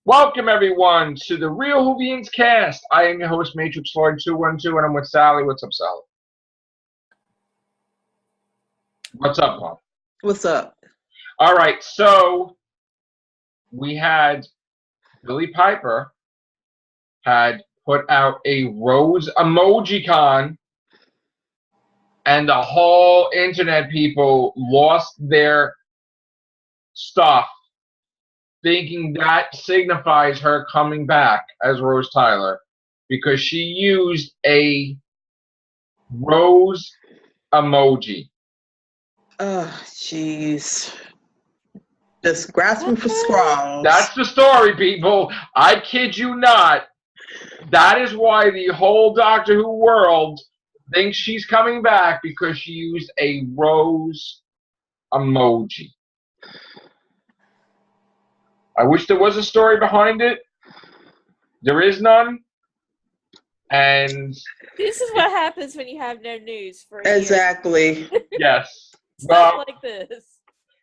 Welcome, everyone, to the Real Whovians cast. I am your host, Matrix1242, and I'm with Sally. What's up, Sally? What's up, Bob? What's up? All right, so we had Billy Piper had put out a rose emoji con, and the whole internet people lost their stuff, thinking that signifies her coming back as Rose Tyler because she used a rose emoji. Oh, jeez. Just grasping for straws. That's the story, people. I kid you not. That is why the whole Doctor Who world thinks she's coming back because she used a rose emoji. I wish there was a story behind it. There is none. And this is what happens when you have no news for exactly. Yes. Stuff like this.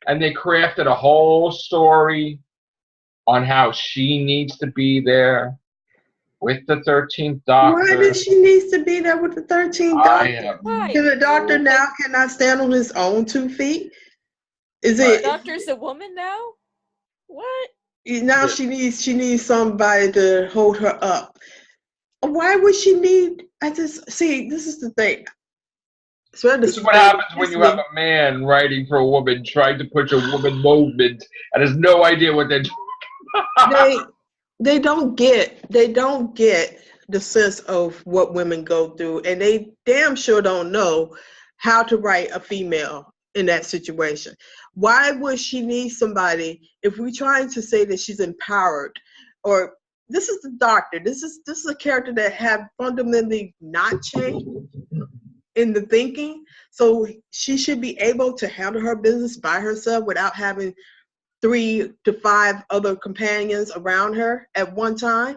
And they crafted a whole story on how she needs to be there with the 13th Doctor. Why does she need to be there with the 13th Doctor? Why? The Doctor now cannot stand on his own 2 feet? Is The it? Doctor's a woman now? What? Now she needs somebody to hold her up. Why would she need? This is the thing. This is what happens when you have a man writing for a woman, trying to push a woman movement, and has no idea what they're doing. They don't get the sense of what women go through, and they damn sure don't know how to write a female in that situation. Why would she need somebody if we're trying to say that she's empowered? Or this is the Doctor. This is a character that have fundamentally not changed in the thinking. So she should be able to handle her business by herself without having 3 to 5 other companions around her at one time.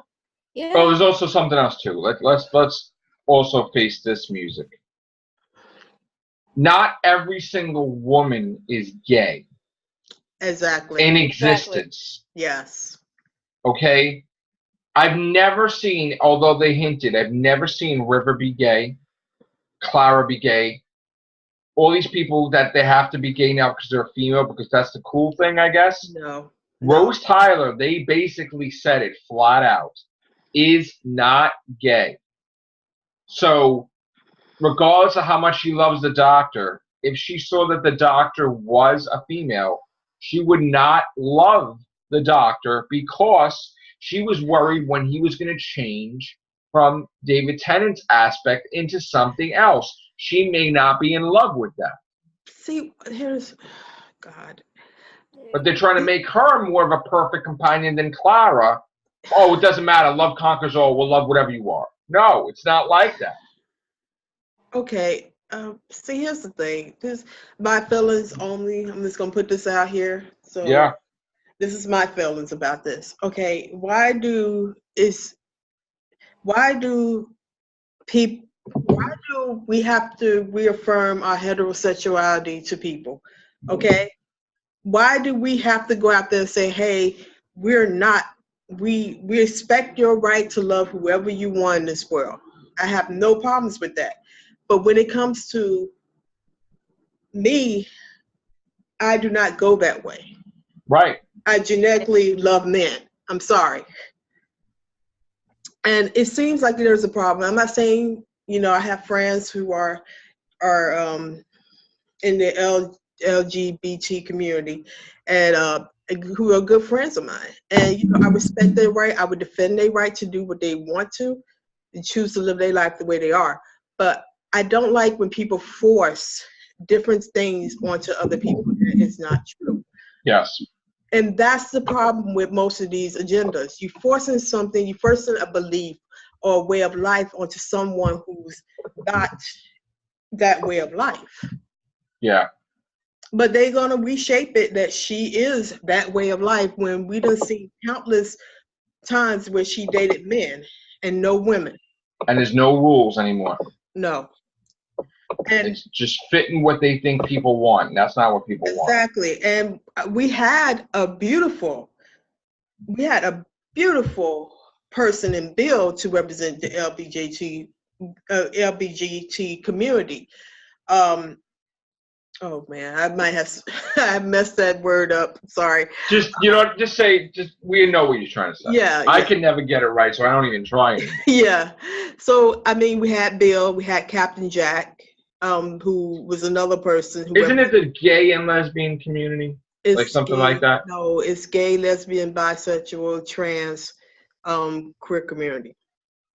Yeah. Well, there's also something else too. Let's also face this music. Not every single woman is gay. Exactly. In existence. Yes. Okay? I've never seen, although they hinted, I've never seen River be gay, Clara be gay. All these people that they have to be gay now because they're a female, because that's the cool thing, I guess. No. Rose Tyler, they basically said it flat out, is not gay. So, regardless of how much she loves the Doctor, if she saw that the Doctor was a female, she would not love the Doctor because she was worried when he was going to change from David Tennant's aspect into something else. She may not be in love with that. See, here's God. But they're trying to make her more of a perfect companion than Clara. Oh, it doesn't matter. Love conquers all. We'll love whatever you are. No, it's not like that. Okay. See, here's the thing. This my feelings only. I'm just gonna put this out here. So yeah, this is my feelings about this. Okay, why do we have to reaffirm our heterosexuality to people? Okay, why do we have to go out there and say, hey, we respect your right to love whoever you want in this world? I have no problems with that. But when it comes to me, I do not go that way. right. I genetically love men. I'm sorry. And it seems like there's a problem. I'm not saying, I have friends who are in the LGBT community and who are good friends of mine. And, I respect their right. I would defend their right to do what they want to and choose to live their life the way they are. But I don't like when people force different things onto other people that is not true. Yes. And that's the problem with most of these agendas. You're forcing a belief or a way of life onto someone who's not that way of life. Yeah. But they're going to reshape it that she is that way of life when we done seen countless times where she dated men and no women. And there's no rules anymore. No. And it's just fitting what they think people want. And that's not what people want. Exactly. And we had a beautiful person and bill to represent the LGBT community. Oh man, I might have I messed that word up. Sorry. Just say we know what you're trying to say. Yeah, I can never get it right, so I don't even try anymore. Yeah. So I mean, we had Bill, we had Captain Jack, who was another person who Isn't it the gay and lesbian community? Like something like that? No, it's gay, lesbian, bisexual, trans, queer community.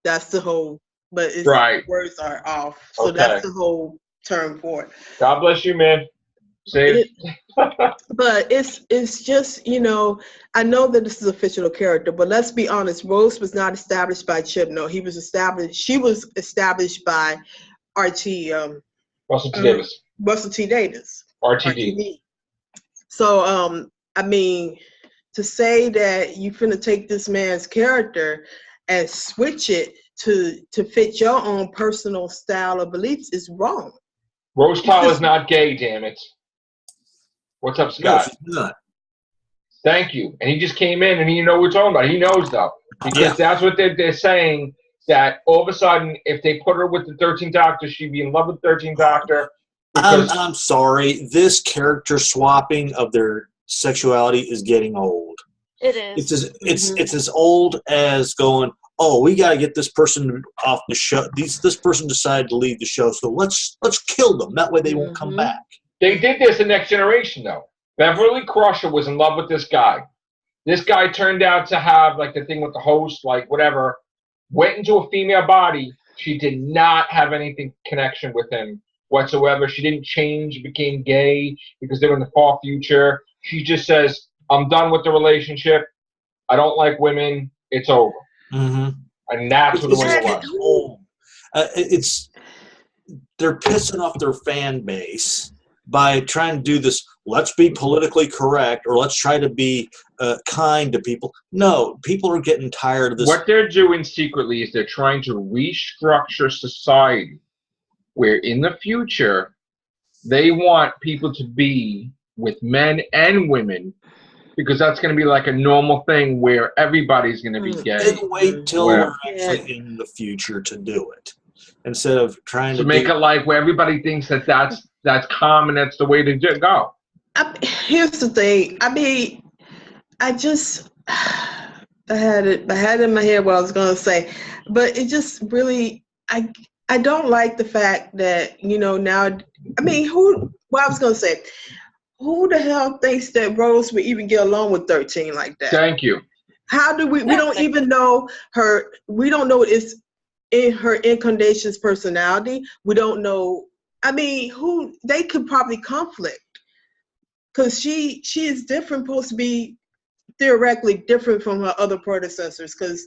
That's the whole, but it's right. Words are off. So that's the whole term for it. God bless you, man. Save. But it's just, I know that this is a fictional character, but let's be honest, Rose was not established by Chibnall. She was established by Russell T. Davis. Russell T. Davis. RTD. So, I mean, to say that you finna take this man's character and switch it to fit your own personal style of beliefs is wrong. Rose Tyler's not gay, damn it. What's up, Scott? No, she's not. Thank you. And he just came in and he know what we're talking about. He knows, though. Because that's what they're saying, that all of a sudden, if they put her with the 13th Doctor, she'd be in love with the 13th Doctor. I'm sorry. This character swapping of their sexuality is getting old. It is. It's as old as going, oh, we got to get this person off the show. This person decided to leave the show, so let's kill them. That way they won't come back. They did this in Next Generation, though. Beverly Crusher was in love with this guy. This guy turned out to have, like, the thing with the host, like, whatever, went into a female body. She did not have anything connection with him whatsoever. She didn't change, became gay because they were in the far future. She just says, I'm done with the relationship. I don't like women. It's over. Mm-hmm. And that's what it was. They're pissing off their fan base by trying to do this, let's be politically correct, or let's try to be kind to people. No, people are getting tired of this. What they're doing secretly is they're trying to restructure society where in the future they want people to be with men and women, because that's going to be like a normal thing where everybody's going to be gay. Then wait till we're actually in the future to do it, instead of trying to make it like where everybody thinks that's common. That's the way to go. Here's the thing. I mean, I had it in my head what I was going to say, but it just really, I don't like the fact that, now, I mean, what I was going to say, who the hell thinks that Rose would even get along with 13 like that? Thank you. How do we don't even know her, we don't know it's in her incarnation's personality. We don't know, I mean, they could probably conflict. Because she is different, supposed to be theoretically different from her other predecessors, because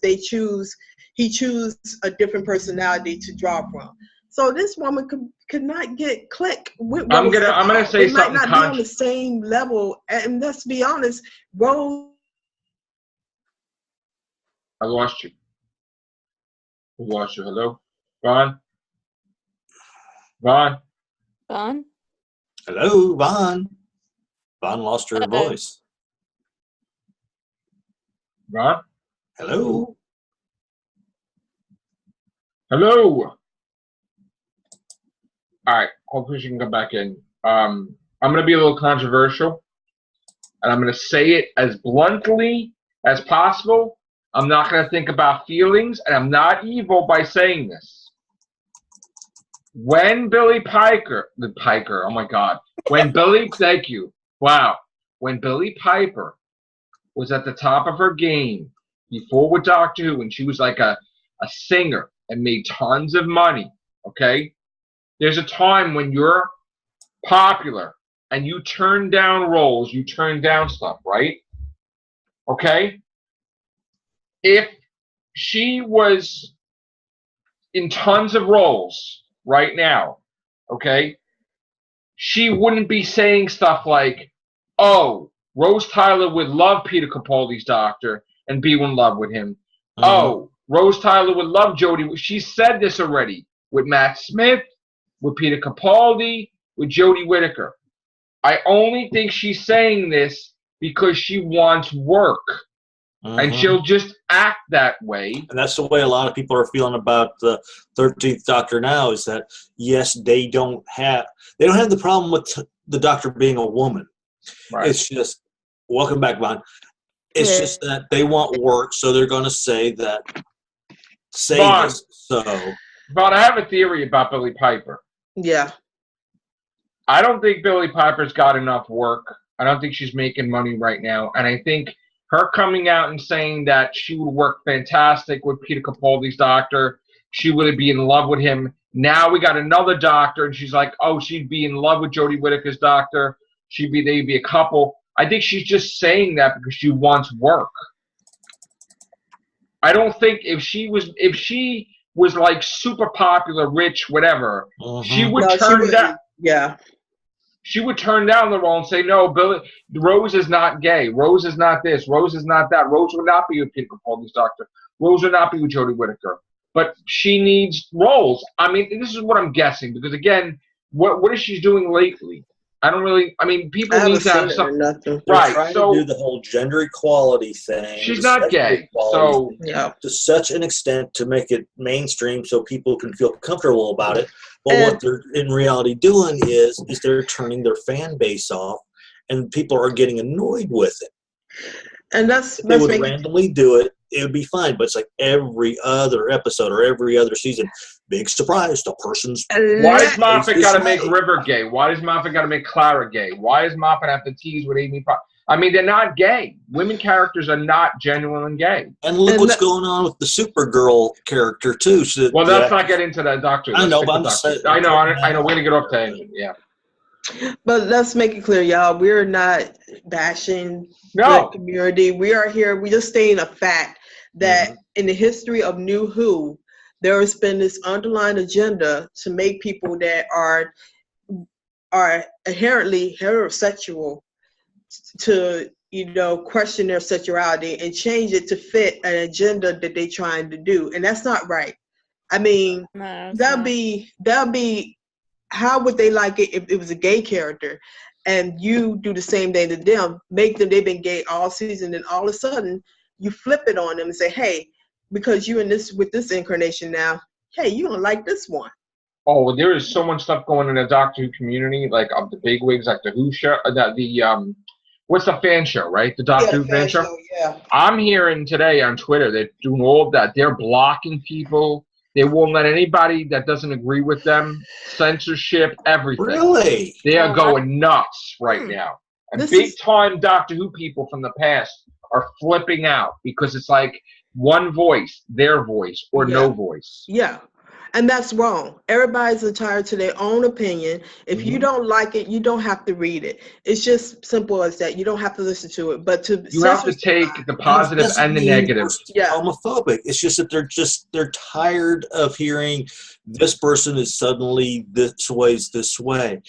he choose a different personality to draw from. So this woman could not get click. I'm gonna say something. Might not be on the same level, and let's be honest, Rose. I lost you. Who lost you? Hello, Vaughn. Vaughn. Vaughn. Hello, Vaughn. Vaughn lost her voice. Vaughn? Hello? Hello? All right. Hopefully she can come back in. I'm going to be a little controversial, and I'm going to say it as bluntly as possible. I'm not going to think about feelings, and I'm not evil by saying this. When Billy Piper, oh my God. Thank you. Wow. When Billy Piper was at the top of her game before with Doctor Who, and she was like a singer and made tons of money, okay? There's a time when you're popular and you turn down roles, you turn down stuff, right? Okay? If she was in tons of roles right now, okay, she wouldn't be saying stuff like, oh, Rose Tyler would love Peter Capaldi's Doctor and be in love with him. Mm-hmm. Oh, Rose Tyler would love Jodie. She said this already with Matt Smith, with Peter Capaldi, with Jodie Whittaker. I only think she's saying this because she wants work. Mm-hmm. And she'll just act that way. And that's the way a lot of people are feeling about the 13th Doctor now, is that, yes, they don't have the problem with the Doctor being a woman. Right. It's just, welcome back, Vaughn. It's just that they want work, so they're going to say that, Vaughn, this. So, Vaughn, I have a theory about Billie Piper. Yeah. I don't think Billie Piper's got enough work. I don't think she's making money right now. And I think her coming out and saying that she would work fantastic with Peter Capaldi's doctor, she would be in love with him. Now we got another doctor, and she's like, oh, she'd be in love with Jodie Whittaker's doctor. They'd be a couple. I think she's just saying that because she wants work. I don't think if she was like super popular, rich, whatever, she would turn down. Yeah. She would turn down the role and say, no, Rose is not gay. Rose is not this. Rose is not that. Rose would not be with Peter Capaldi's doctor. Rose would not be with Jodie Whittaker. But she needs roles. I mean, this is what I'm guessing, because, again, what is she doing lately? People need to have something. Right. Trying to do the whole gender equality thing. She's not gay. So, to such an extent to make it mainstream so people can feel comfortable about it. But what they're in reality doing is they're turning their fan base off, and people are getting annoyed with it. And if they would randomly do it, it would be fine. But it's like every other episode or every other season, big surprise, the person's... Why does Moffat got to make River gay? Why does Moffat got to make Clara gay? Why does Moffat have to tease with Amy Poehler? I mean, they're not gay. Women characters are not genuinely gay. And look what's going on with the Supergirl character, too. So well, let's not get into that, Doctor. I know, but I'm just saying... I know. We're going to get off tangent, yeah. But let's make it clear, y'all. We're not bashing the community. We are here. We're just stating a fact that in the history of New Who, there has been this underlying agenda to make people that are inherently heterosexual to, question their sexuality and change it to fit an agenda that they're trying to do. And that's not right. I mean, that'll be, how would they like it if it was a gay character and you do the same thing to them, make them, they've been gay all season, and all of a sudden you flip it on them and say, hey, because you with this incarnation now, hey, you don't like this one. Oh, well, there is so much stuff going in the Doctor Who community, like of the bigwigs, like the Who show, what's the fan show, right? The Doctor Who fan show. Yeah. I'm hearing today on Twitter they're doing all of that. They're blocking people. They won't let anybody that doesn't agree with them. Censorship, everything. Really? They are going nuts right now. And big-time Doctor Who people from the past are flipping out because it's like one voice, their voice, or no voice. Yeah. And that's wrong. Everybody's entitled to their own opinion. If you don't like it, you don't have to read it. It's just simple as that. You don't have to listen to it. But you have to take the positive and the negative. Homophobic. It's just that they're tired of hearing this person is suddenly this way.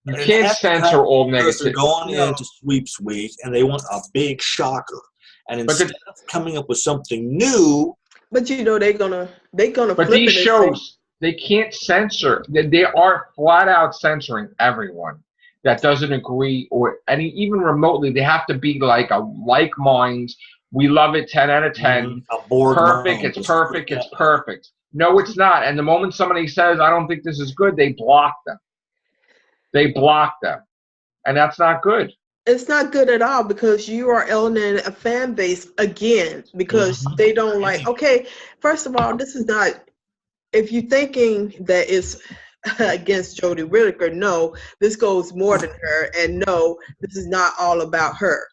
You can't censor all negative. They're going into Sweeps Week and they want a big shocker. And instead of coming up with something new. But they're gonna. But these shows, they can't censor. They are flat out censoring everyone that doesn't agree or even remotely. They have to be like like minds. We love it. 10 out of 10. Perfect. It's perfect. It's perfect. No, it's not. And the moment somebody says, "I don't think this is good," they block them. And that's not good. It's not good at all because you are alienating a fan base again because they don't like, okay, first of all, this is not, if you're thinking that it's against Jodie Whittaker, no, this goes more than her, and no, this is not all about her.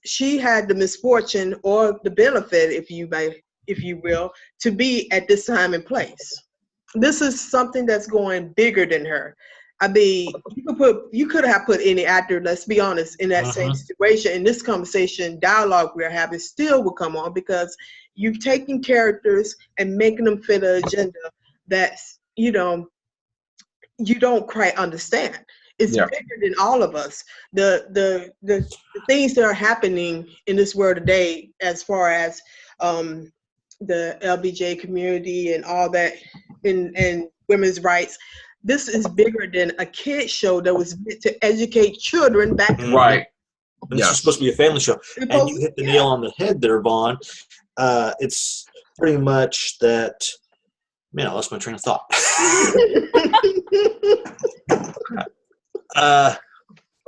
She had the misfortune or the benefit, if you will, to be at this time and place. This is something that's going bigger than her. I mean, you could have put any actor, let's be honest, in that same situation. And this conversation, dialogue we're having still will come on because you've taken characters and making them fit an agenda that's, you don't quite understand. It's bigger than all of us. The things that are happening in this world today, as far as the LBJ community and all that, and women's rights. This is bigger than a kid show that was meant to educate children back in right. And this is supposed to be a family show. And you hit the nail on the head there, Vaughn. It's pretty much that, man, I lost my train of thought.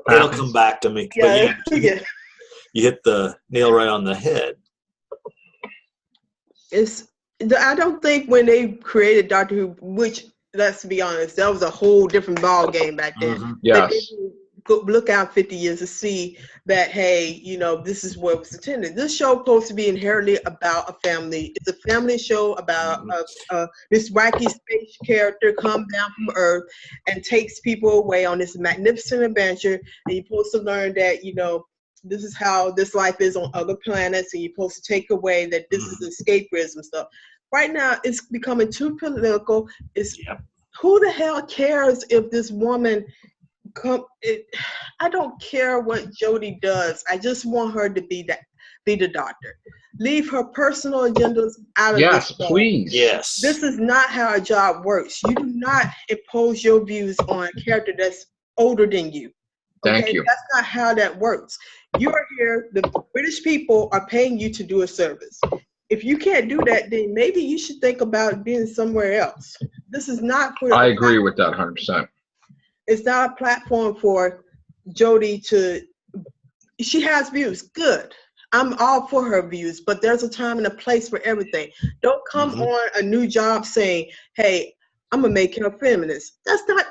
It'll come back to me. But you hit the nail right on the head. I don't think when they created Doctor Who, which, let's be honest, that was a whole different ball game back then. Mm-hmm. Yes. Look out 50 years to see that, hey, this is what was intended. This show is supposed to be inherently about a family. It's a family show about this wacky space character comes down from Earth and takes people away on this magnificent adventure. And you're supposed to learn that, this is how this life is on other planets, and you're supposed to take away that this is escapism stuff. Right now, it's becoming too political. Who the hell cares if this woman I don't care what Jodie does. I just want her to be the doctor. Leave her personal agendas out of this. Yes, please. Yes. This is not how a job works. You do not impose your views on a character that's older than you. Thank you. That's not how that works. You are here. The British people are paying you to do a service. If you can't do that, then maybe you should think about being somewhere else. This is not for. I agree with that 100%. It's not a platform for Jodie to. She has views. Good. I'm all for her views, but there's a time and a place for everything. Don't come on a new job saying, "Hey, I'm gonna make her a feminist." That's not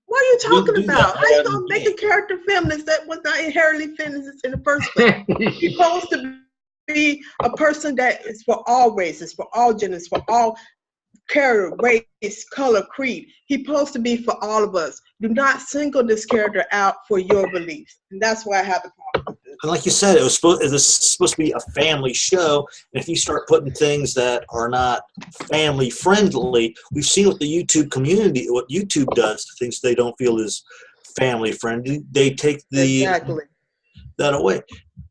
what are you talking about? How you gonna make a character feminist that was not inherently feminist in the first place? She's supposed to be a person that is for all races, for all genders, for all character, race, color, creed. He's supposed to be for all of us. Do not single this character out for your beliefs. And that's why I have the problem with this. And like you said, it was supposed to be a family show. And if you start putting things that are not family friendly, we've seen with the YouTube community, what YouTube does to things they don't feel is family friendly, they take that away.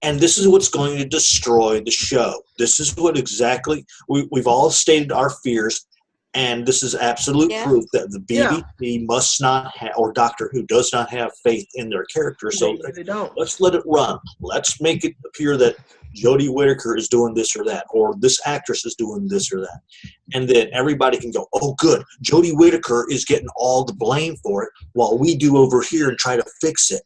And this is what's going to destroy the show. This is what exactly we've all stated our fears. And this is absolute proof that the BBC must not have, or Doctor Who does not have faith in their characters. So they don't. Let's let it run. Let's make it appear that Jodie Whittaker is doing this or that, or this actress is doing this or that. And then everybody can go, oh, good. Jodie Whittaker is getting all the blame for it while we do over here and try to fix it.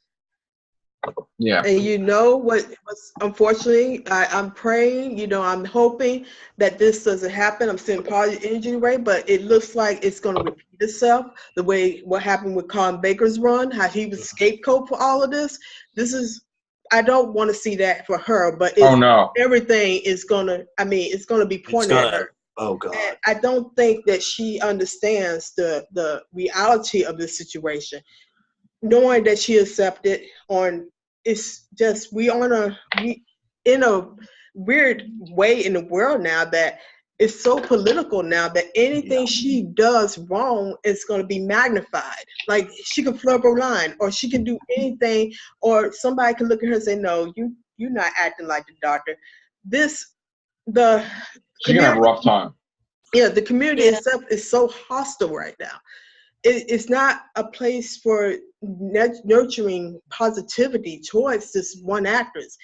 Yeah. And what's unfortunately, I'm praying, I'm hoping that this doesn't happen. I'm seeing positive energy rate, but it looks like it's going to repeat itself the way what happened with Colin Baker's run, how he was scapegoat for all of this. I don't want to see that for her, but everything is going to, it's going to be pointed at her. Oh, God. And I don't think that she understands the reality of this situation. Knowing that she accepted it's just we in a weird way in the world now that it's so political now that anything she does wrong is going to be magnified. Like she can flub her line, or she can do anything, or somebody can look at her and say, "No, you're not acting like the doctor." She's gonna have a rough time. Yeah, the community itself is so hostile right now. It's not a place for nurturing positivity towards this one actress.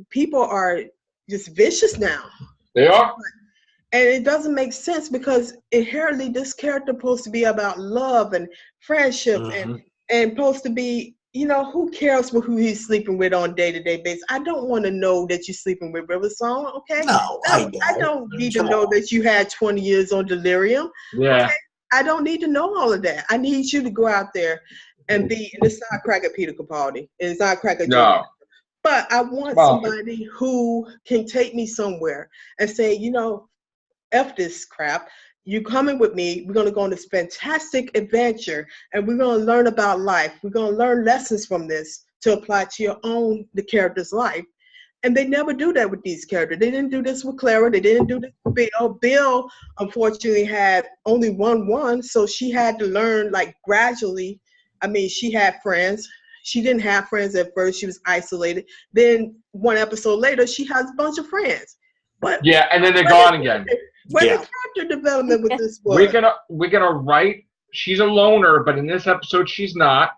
People are just vicious now. They are. And it doesn't make sense because inherently this character is supposed to be about love and friendship and supposed to be, who cares who he's sleeping with on a day-to-day basis? I don't want to know that you're sleeping with River Song, okay? No, I don't need to know that you had 20 years on delirium. Yeah. Okay? I don't need to know all of that. I need you to go out there and be, and it's not crack at Peter Capaldi. And it's not crack at Jodie. But I want somebody who can take me somewhere and say, F this crap. You coming with me. We're going to go on this fantastic adventure and we're going to learn about life. We're going to learn lessons from this to apply to the character's life. And they never do that with these characters. They didn't do this with Clara. They didn't do this with Bill. Bill, unfortunately, had only one, so she had to learn, gradually. She had friends. She didn't have friends at first. She was isolated. Then one episode later, she has a bunch of friends. But and then they're gone again. Where's the character development with this one? We're gonna write. She's a loner, but in this episode, she's not.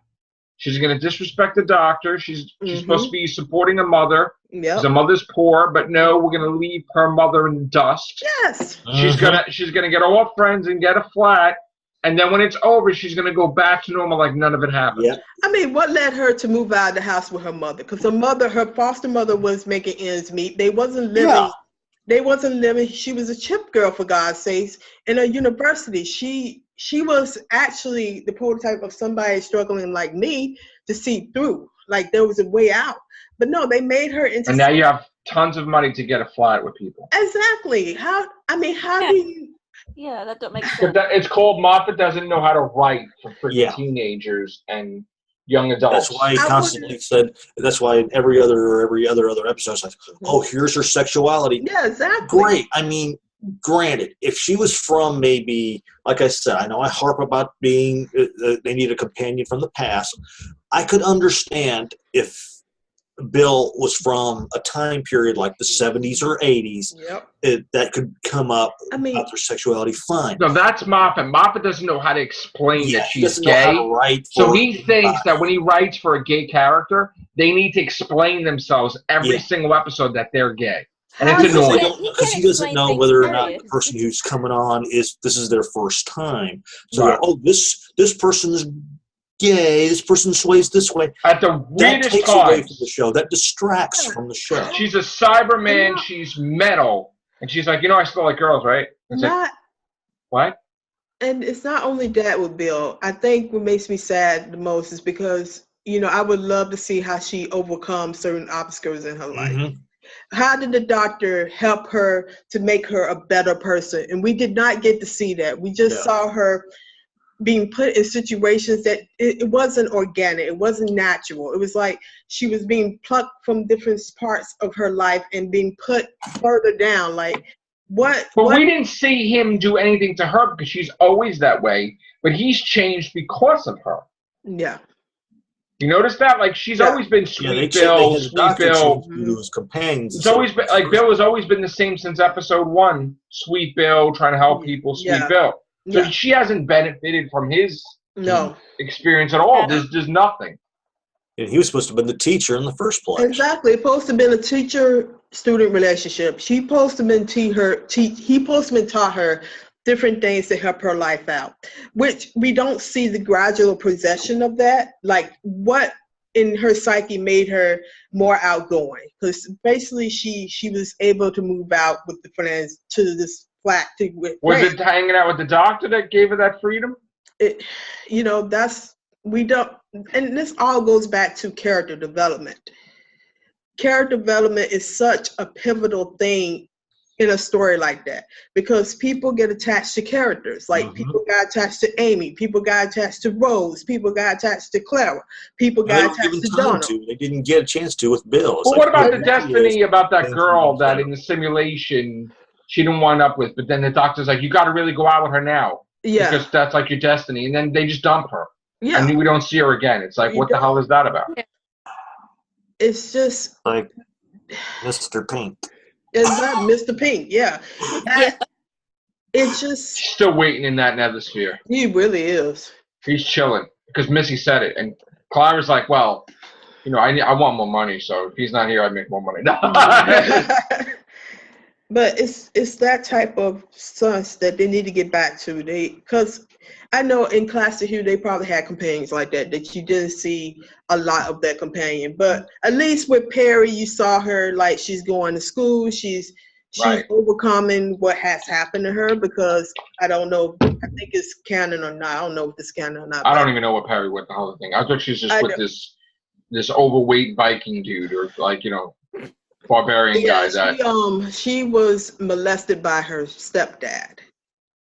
She's going to disrespect the doctor. She's Mhm. supposed to be supporting her mother. Yep. Because her mother's poor, but no, we're going to leave her mother in the dust. Yes. She's gonna get all her friends and get a flat, and then when it's over, she's gonna go back to normal like none of it happened. Yep. I mean, what led her to move out of the house with her mother? Because her foster mother was making ends meet. They wasn't living. Yeah. They wasn't living. She was a chip girl, for God's sakes. In a university, she was actually the prototype of somebody struggling like me to see through. Like there was a way out. But no, they made her into. And now you have tons of money to get a flat with people. Exactly. How do you? Yeah, that don't make sense. But it's called Moffat doesn't know how to write for freaking Yeah. teenagers and young adults. That's why he constantly said. That's why in every other episode, it's like, oh, here's her sexuality. Yeah, exactly. Great. I mean, granted, if she was from maybe, like I said, I know I harp about being they need a companion from the past. I could understand if Bill was from a time period like the 70s or 80s. Yep. That could come up I mean, about their sexuality. Fine. No, that's Moffat. Moffat doesn't know how to explain that he she's doesn't know how gay. to write So for he thinks that when he writes for a gay character, they need to explain themselves every single episode that they're gay. And How it's is it annoying. because he doesn't know whether or not the person who's coming on is their first time. So Right. this person is gay. This person sways this way. At the That weirdest takes away times, from the show. That distracts from the show. she's a Cyberman. She's metal, and she's like, I smell like girls, right? It's like, not. what? And it's not only that with Bill. I think what makes me sad the most is because I would love to see how she overcomes certain obstacles in her life. Mhm. How did the doctor help her to make her a better person? And we did not get to see that. We just saw her being put in situations that it wasn't organic. It wasn't natural. It was like she was being plucked from different parts of her life and being put further down. Like, what? But we didn't see him do anything to her because she's always that way. But he's changed because of her. Yeah. You notice that? Like, she's always been Sweet they Bill, had the Sweet doctor Bill. change to his companions. It's always been like Bill has always been the same since episode 1. Sweet Bill, trying to help people. Sweet Bill. So she hasn't benefited from his experience at all. There's nothing. And he was supposed to have been the teacher in the first place. Exactly. It's supposed to have been a teacher-student relationship. He supposed to have been taught her different things to help her life out, which we don't see the gradual progression of that. Like, what in her psyche made her more outgoing? Because basically she was able to move out with the friends to this flat. Was it hanging out with the doctor that gave her that freedom? And this all goes back to character development. Character development is such a pivotal thing in a story like that, because people get attached to characters. Like, people got attached to Amy, people got attached to Rose, people got attached to Clara, people got attached to Donna. They didn't get a chance to with Bill. Well, what about the destiny about that girl that in the simulation she didn't wind up with, but then the doctor's like, you got to really go out with her now. Yeah. Because that's like your destiny. And then they just dump her. Yeah. And we don't see her again. It's like, what the hell is that about? It's just like Mr. Pink. It's not Mr. Pink, yeah. It's just... He's still waiting in that nethersphere. He really is. He's chilling. Because Missy said it. And Clara's like, well, I want more money, so if he's not here, I make more money. But it's that type of sense that they need to get back to. Because I know in Class of Hugh, they probably had companions like that you didn't see a lot of that companion. But at least with Perry, you saw her like she's going to school. She's overcoming what has happened to her, because I don't know. I think it's canon or not. I don't know if it's canon or not. I don't even know what Perry went the whole thing. I thought she was just with this overweight Viking dude, or barbarian guy. She was molested by her stepdad,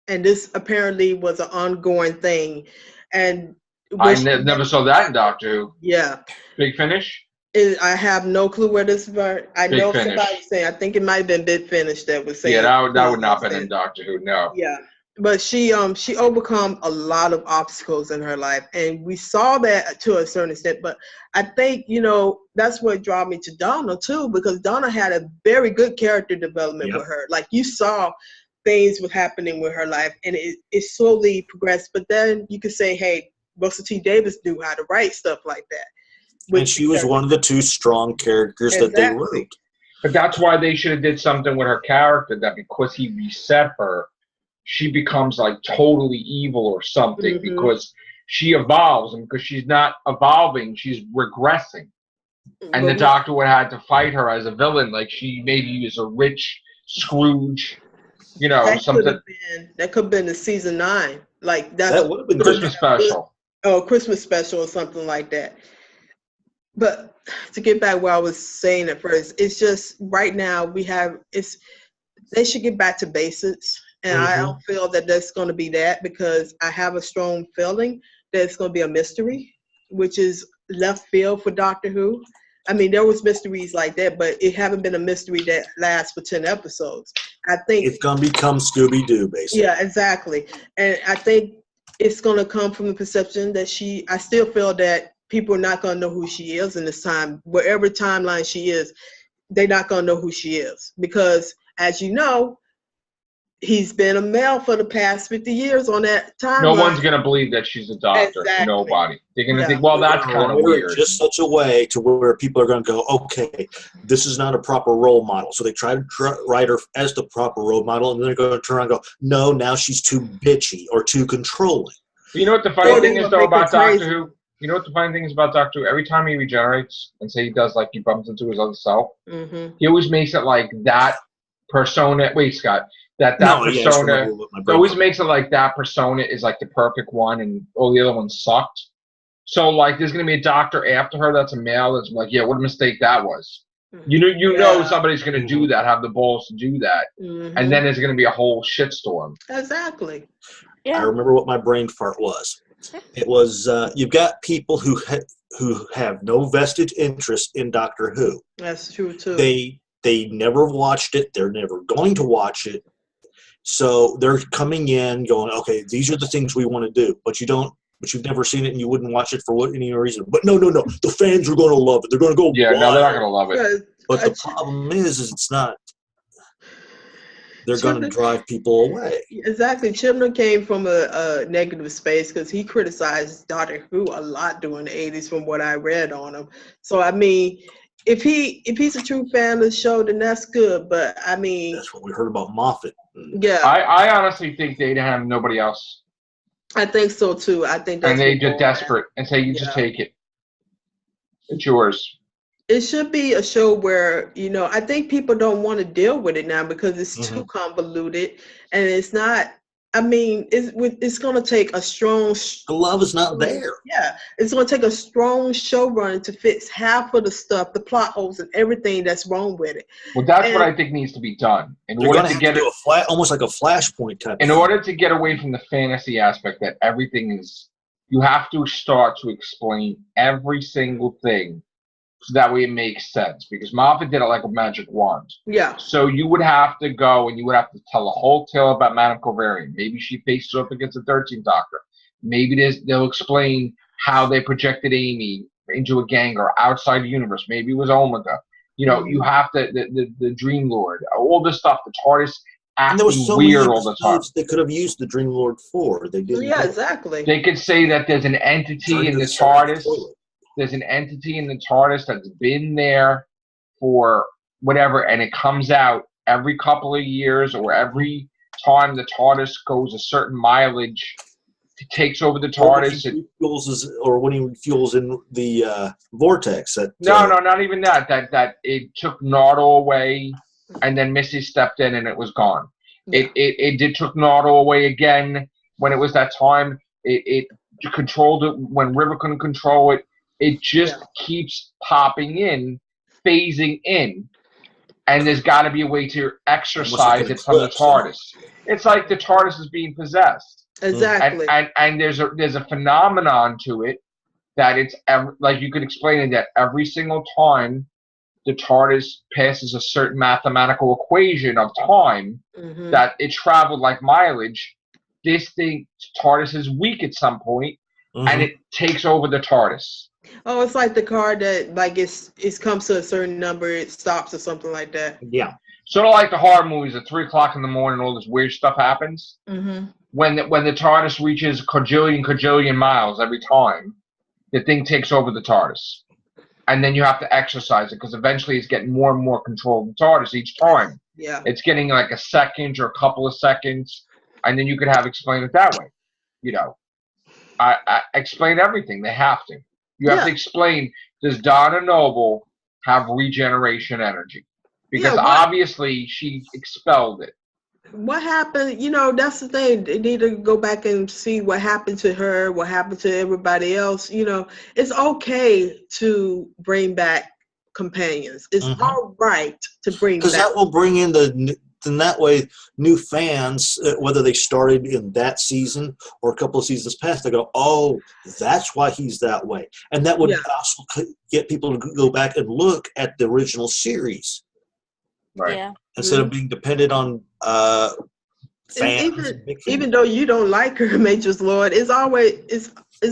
and this apparently was an ongoing thing. And I never saw that in Doctor Who. Yeah. Big Finish? I have no clue where this was. I know Finish. somebody was saying, I think it might have been Big Finish that was saying. Yeah, that would not have been in Doctor Who, no. Yeah. But she overcome a lot of obstacles in her life, and we saw that to a certain extent. But I think, that's what drew me to Donna too, because Donna had a very good character development with her. Like, you saw things were happening with her life, and it slowly progressed. But then you could say, hey, Russell T. Davis knew how to write stuff like that. And she was one of the two strong characters that they wrote. But that's why they should have did something with her character, that because he reset her, she becomes like totally evil or something, because she evolves, and because she's not evolving, she's regressing. And the Doctor would have had to fight her as a villain, like she maybe is a rich Scrooge, you know, something. That could have been the season 9. Like that would have been Christmas special. Oh, Christmas special or something like that. But to get back what I was saying at first, it's just right now they should get back to basics. And I don't feel that that's going to be that, because I have a strong feeling that it's going to be a mystery, which is left field for Doctor Who. I mean, there was mysteries like that, but it haven't been a mystery that lasts for 10 episodes. I think it's going to become Scooby-Doo, basically. Yeah, exactly. And I think it's going to come from the perception that I still feel that people are not going to know who she is in this time. Wherever timeline she is, they're not going to know who she is. Because, as you know, he's been a male for the past 50 years on that timeline. No one's going to believe that she's a doctor. Exactly. Nobody. They're going to think, well, that's kind of weird. Just such a way to where people are going to go, okay, this is not a proper role model. So they try to write her as the proper role model, and then they're going to turn around and go, no, now she's too bitchy or too controlling. You know what the funny thing is, though, about Doctor Who? You know what the funny thing is about Doctor Who? Every time he regenerates and say he does, like, he bumps into his other self, he always makes it like that persona. Wait, Scott. That persona always makes it like that persona is like the perfect one, and all the other ones sucked. So, like, there's going to be a doctor after her that's a male that's like, yeah, what a mistake that was. You know somebody's going to do that, have the balls to do that, and then there's going to be a whole shitstorm. Exactly. Yeah. I remember what my brain fart was. It was you've got people who have no vested interest in Doctor Who. That's true too. They never watched it. They're never going to watch it. So they're coming in going, okay, these are the things we want to do, but you've never seen it and you wouldn't watch it for any reason. But no, the fans are going to love it. They're going to go. Yeah, no, they're not going to love it. But the problem is it's not. They're going to drive people away. Exactly. Chibnall came from a negative space because he criticized Doctor Who a lot during the 80s from what I read on him. So, I mean, if he's a true fan of the show, then that's good. But, I mean... That's what we heard about Moffat. Yeah. I honestly think they'd have nobody else. I think so, too. I think that's... And they get desperate and say, you just take it. It's yours. It should be a show where, I think people don't want to deal with it now because it's too convoluted, and it's not, I mean, it's going to take a strong... The love is not there. Yeah, it's going to take a strong showrunner to fix half of the stuff, the plot holes and everything that's wrong with it. Well, that's what I think needs to be done. In order to get it, almost like a flashpoint type. In order to get away from the fantasy aspect that everything is, you have to start to explain every single thing. So that way it makes sense, because Moffat did it like a magic wand. Yeah. So you would have to go and you would have to tell a whole tale about Madame Covarian. Maybe she faces up against the 13th Doctor. Maybe they'll explain how they projected Amy into a gang or outside the universe. Maybe it was Omega. You have to, the Dream Lord, all this stuff, the TARDIS acting weird all the time. They could have used the Dream Lord for. They didn't. Yeah, exactly. They could say that there's an entity in the TARDIS. There's an entity in the TARDIS that's been there for whatever, and it comes out every couple of years or every time the TARDIS goes a certain mileage, it takes over the TARDIS. Or when he fuels in the vortex. No, not even that. That it took Nardo away, and then Missy stepped in, and it was gone. It did took Nardo away again when it was that time. It controlled it when River couldn't control it. It just keeps popping in, phasing in, and there's got to be a way to exercise it from the TARDIS. It's like the TARDIS is being possessed. Exactly. And there's a phenomenon to it that it's like you could explain it that every single time the TARDIS passes a certain mathematical equation of time that it traveled like mileage. This thing TARDIS is weak at some point, and it takes over the TARDIS. Oh, it's like the car that, like, it comes to a certain number, it stops or something like that. Yeah. Sort of like the horror movies at 3 o'clock in the morning, all this weird stuff happens. Mm-hmm. When the TARDIS reaches quadrillion miles every time, the thing takes over the TARDIS. And then you have to exercise it because eventually it's getting more and more control of the TARDIS each time. Yeah. It's getting like a second or a couple of seconds, and then you could have explain it that way. You know, I explain everything. They have to. You have to explain, does Donna Noble have regeneration energy? Because obviously she expelled it. What happened? You know, that's the thing. They need to go back and see what happened to her, what happened to everybody else. You know, it's okay to bring back companions. It's all right to bring back. Because that will bring in that way, new fans, whether they started in that season or a couple of seasons past, they go, oh, that's why he's that way. And that would also get people to go back and look at the original series. Right. Yeah. Instead of being dependent on fans. Even though you don't like her, Matrix Lord, it's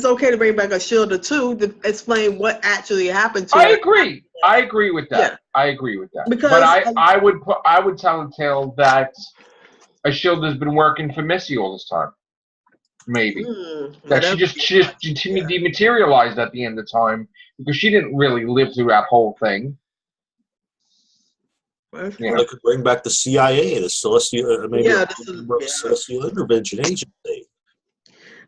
okay to bring back a shield or two to explain what actually happened to her. I agree with that. Yeah. I agree with that. Because but I would tell a tale that a shield has been working for Missy all this time. Maybe. That she just dematerialized at the end of time because she didn't really live through that whole thing. You know, they could bring back the CIA, the Celestial, maybe Celestial Intervention Agency.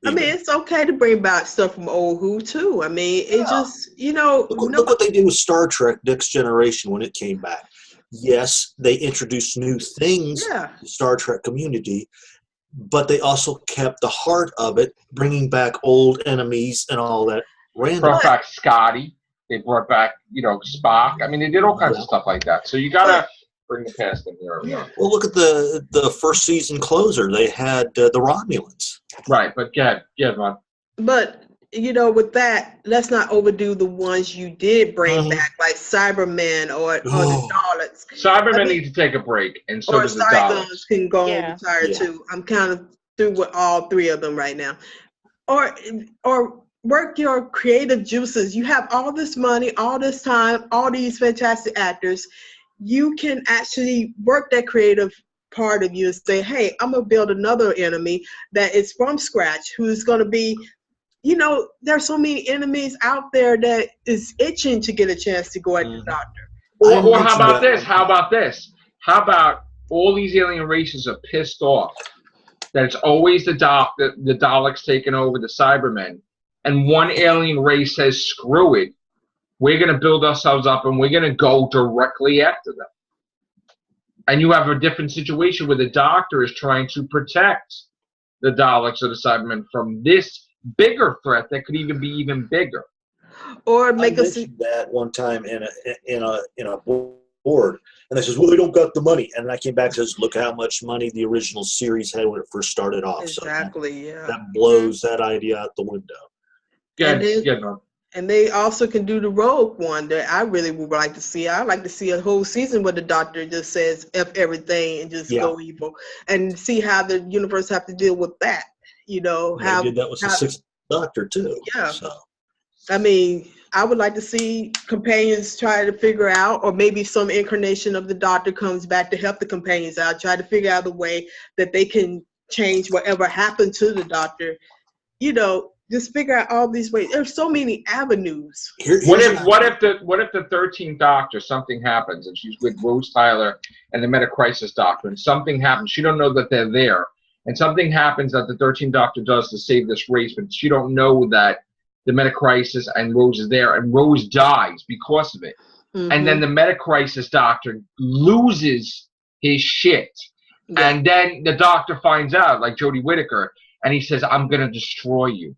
I mean, it's okay to bring back stuff from old Who too. I mean, it just, you know. Look what they did with Star Trek Next Generation when it came back. Yes, they introduced new things to the Star Trek community, but they also kept the heart of it, bringing back old enemies and all that. Brought back Scotty. They brought back, you know, Spock. I mean, they did all kinds of stuff like that. So you gotta bring the past in here. Well, look at the first season closer. They had the Romulans. Right, but go ahead, Ron. But you know, with that, let's not overdo the ones you did bring back, like Cybermen or the Daleks. Cybermen need to take a break, and so does the Daleks. Can go and retire too. I'm kind of through with all three of them right now. Or work your creative juices. You have all this money, all this time, all these fantastic actors. You can actually work that creative part of you and say, hey, I'm going to build another enemy that is from scratch, who's going to be, you know, there's so many enemies out there that is itching to get a chance to go at the doctor. Or how about this? How about all these alien races are pissed off that it's always the Daleks taking over the Cybermen, and one alien race says, screw it, we're going to build ourselves up and we're going to go directly after them. And you have a different situation where the Doctor is trying to protect the Daleks or the Cybermen from this bigger threat that could even be even bigger. Or make us that one time in a board, and they says, well, they don't got the money. And I came back and says, look how much money the original series had when it first started off. Exactly, so that blows that idea out the window. And they also can do the Rogue one that I really would like to see. I'd like to see a whole season where the Doctor just says F everything and just go evil, and see how the universe have to deal with that. You know, they did that with the Sixth Doctor too. Yeah. So. I mean, I would like to see companions try to figure out, or maybe some incarnation of the Doctor comes back to help the companions out, try to figure out a way that they can change whatever happened to the Doctor. You know, just figure out all these ways. There's so many avenues. What if the 13th Doctor, something happens and she's with Rose Tyler and the Metacrisis Doctor, and something happens, she don't know that they're there, and something happens that the 13th Doctor does to save this race, but she don't know that the Metacrisis and Rose is there, and Rose dies because of it. And then the Metacrisis Doctor loses his shit. And then the Doctor finds out, like Jodie Whittaker, and he says, I'm going to destroy you.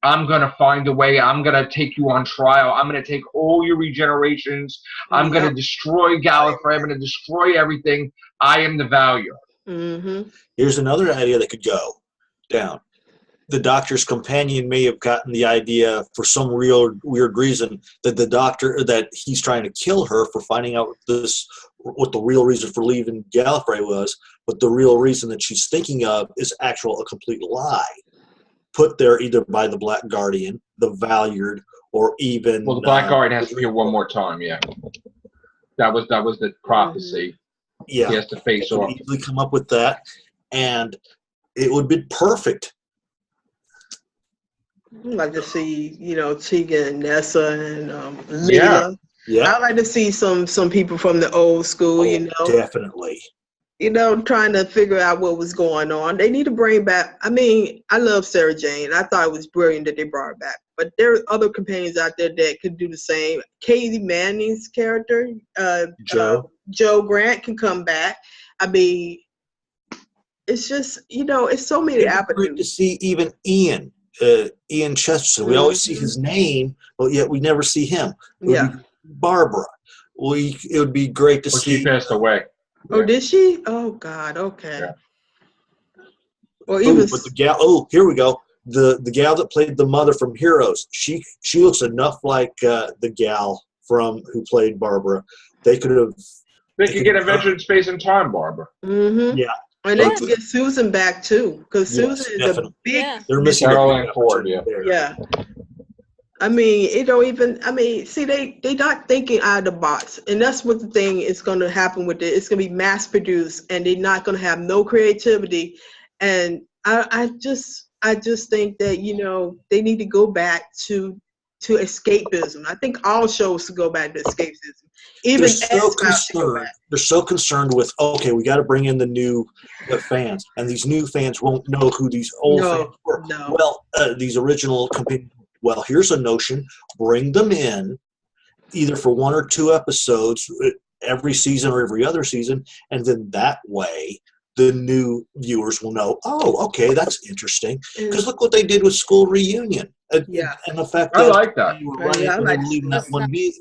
I'm going to find a way. I'm going to take you on trial. I'm going to take all your regenerations. I'm going to destroy Gallifrey. I'm going to destroy everything. I am the Valuer. Here's another idea that could go down. The Doctor's companion may have gotten the idea for some real weird reason that the Doctor, that he's trying to kill her for finding out what the real reason for leaving Gallifrey was, but the real reason that she's thinking of is a complete lie. Put there either by the Black Guardian, the Valued, or even... Well, the Black Guardian has to be here one more time, yeah. That was the prophecy. Yeah, he has to face they could off. easily come up with that, and it would be perfect. I'd like to see, Tegan and Nessa and Yeah. Leela. Yeah, I'd like to see some people from the old school, definitely. trying to figure out what was going on. They need to bring back, I love Sarah Jane. I thought it was brilliant that they brought her back. But there are other companions out there that could do the same. Katie Manning's character, Joe Grant, can come back. It's just, it's so many It'd be great to avenues. see even Ian Chesterton. We always see his name, but yet we never see him. It would be Barbara. It would be great to see. She passed away. Oh, did she? Oh, God. Okay. Yeah. Or even. But the gal. Oh, here we go. The gal that played the mother from Heroes. She looks enough like the gal from who played Barbara. They could have. They could get Adventure in Space and Time, Barbara. Mm-hmm. Yeah. And they could get Susan back too, because Susan is definitely. a big. Yeah. They're missing Carolyn Ford. Yeah. Yeah. It don't even. See, they not thinking out of the box, and that's what the thing is going to happen with it. It's going to be mass produced, and they're not going to have no creativity. And I just think that they need to go back to escapism. I think all shows should go back to escapism. Even they're so concerned with, okay, we got to bring in the new fans, and these new fans won't know who these old fans were. No. Well, these original companions. Well, here's a notion: bring them in, either for 1 or 2 episodes every season or every other season, and then that way the new viewers will know. Oh, okay, that's interesting. Because look what they did with School Reunion. And the fact that I like that.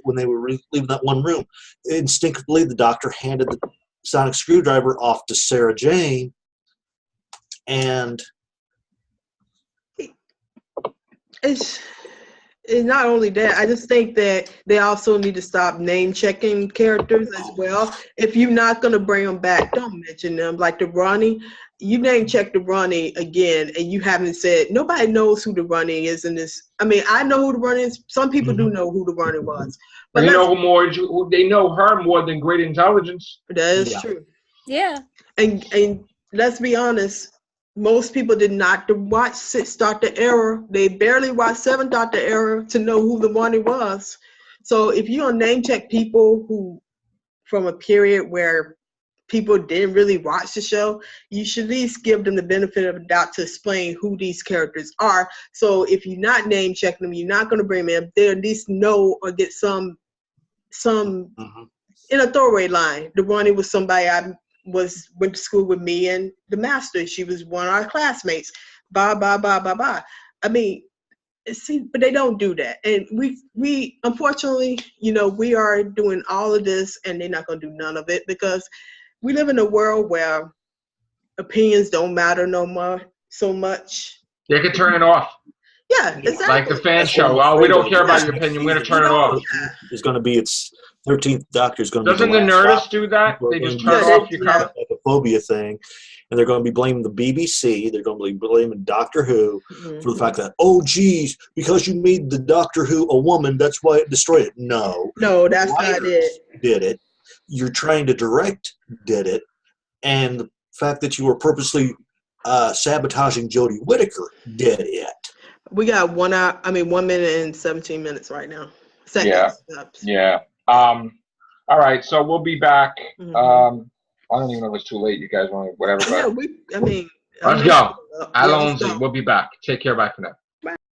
When they were leaving that one room, instinctively the Doctor handed the sonic screwdriver off to Sarah Jane, and it's not only that. I just think that they also need to stop name checking characters as well. If you're not gonna bring them back, don't mention them. Like the Ronnie, you name check the Ronnie again, and you haven't said nobody knows who the Ronnie is in this. I know who the Ronnie is. Some people do know who the Ronnie was, but they know her more than Great Intelligence. That is true. Yeah. And let's be honest. Most people did not watch 6 Doctor Era. They barely watched 7 Doctor Era to know who the Ronnie was. So if you don't name check people who, from a period where people didn't really watch the show, you should at least give them the benefit of the doubt to explain who these characters are. So if you're not name checking them, you're not going to bring them in, they'll at least know or get some in a throwaway line. The Ronnie was somebody went to school with me and the master. She was one of our classmates. But they don't do that. And we unfortunately, we are doing all of this, and they're not going to do none of it because we live in a world where opinions don't matter no more so much. They could turn it off. Yeah, exactly. Like the fan show. Oh, we don't care about your opinion. We're going to turn it off. It's going to be its 13th Doctor is going to be. Doesn't the Nerdist do that? They just turn off your comment. Like a phobia thing, and they're going to be blaming the BBC. They're going to be blaming Doctor Who for the fact that, oh, geez, because you made the Doctor Who a woman, that's why it destroyed it. No, that's not it. Did it? You're trying to direct. Did it? And the fact that you were purposely sabotaging Jodie Whittaker did it. We got 1 minute and 17 minutes right now. Seconds. Yeah. All right, so we'll be back. I don't even know if it's too late. You guys want whatever. Yeah, let's go. Alonzi, go. we'll be back. Take care. Bye for now.